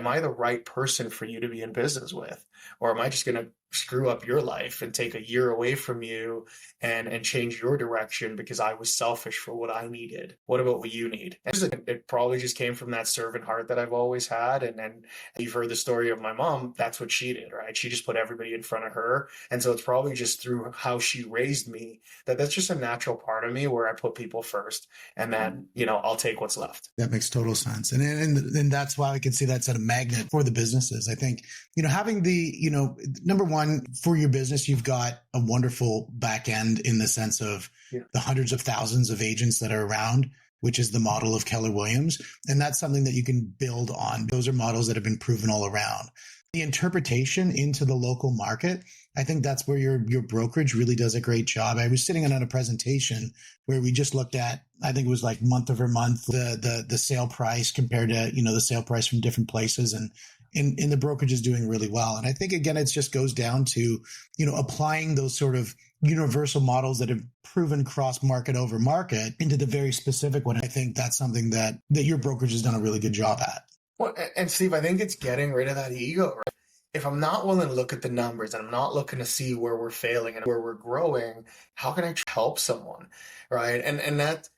am I the right person for you to be in business with? Or am I just going to screw up your life and take a year away from you and change your direction because I was selfish for what I needed? What about what you need? And it probably just came from that servant heart that I've always had. And then you've heard the story of my mom. That's what she did, right? She just put everybody in front of her. And so it's probably just through how she raised me that's just a natural part of me where I put people first, and then, I'll take what's left. That makes total sense. And that's why I can see that's a magnet for the businesses. I think, having number one, for your business, you've got a wonderful back end in the sense of the hundreds of thousands of agents that are around, which is the model of Keller Williams. And that's something that you can build on. Those are models that have been proven all around. The interpretation into the local market, I think that's where your brokerage really does a great job. I was sitting in on a presentation where we just looked at, I think it was like month over month, the sale price compared to, the sale price from different places. And the brokerage is doing really well. And I think, again, it just goes down to, applying those sort of universal models that have proven cross market over market into the very specific one. I think that's something that your brokerage has done a really good job at. Well, and Steve, I think it's getting rid of that ego, right? If I'm not willing to look at the numbers and I'm not looking to see where we're failing and where we're growing, how can I help someone, right? And that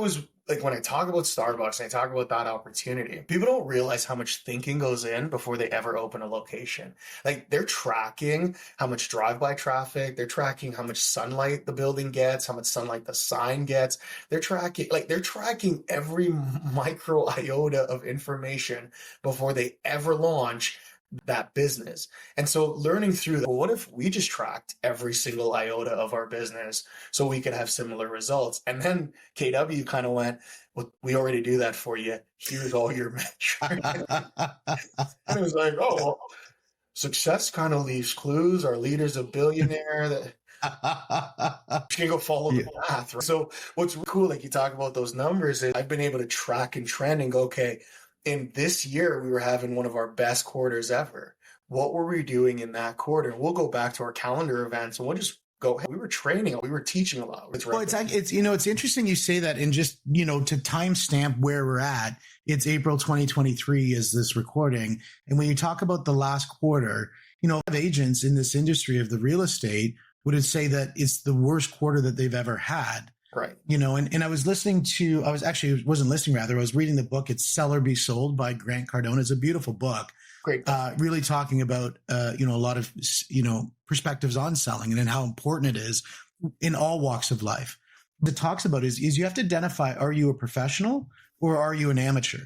was like when I talk about Starbucks and I talk about that opportunity, people don't realize how much thinking goes in before they ever open a location. Like they're tracking how much drive-by traffic, they're tracking how much sunlight the building gets, how much sunlight the sign gets. They're tracking every micro iota of information before they ever launch that business. And so learning through that, well, what if we just tracked every single iota of our business so we could have similar results? And then KW kind of went, well, we already do that for you. Here's all your metrics. And it was like, oh, well, success kind of leaves clues. Our leader's a billionaire that you can go follow the path. Right? So what's really cool, like you talk about those numbers, is I've been able to track and trend and go, okay, in this year, we were having one of our best quarters ever. What were we doing in that quarter? We'll go back to our calendar events and we'll just go, hey, we were training, we were teaching a lot. Well, it's interesting you say that, and just, to timestamp where we're at, it's April 2023 is this recording. And when you talk about the last quarter, agents in this industry of the real estate would say that it's the worst quarter that they've ever had. Right. And I was listening to, I was reading the book. It's Sell or Be Sold by Grant Cardone. It's a beautiful book. Great. Really talking about, a lot of, perspectives on selling and how important it is in all walks of life. What it talks about is you have to identify, are you a professional or are you an amateur?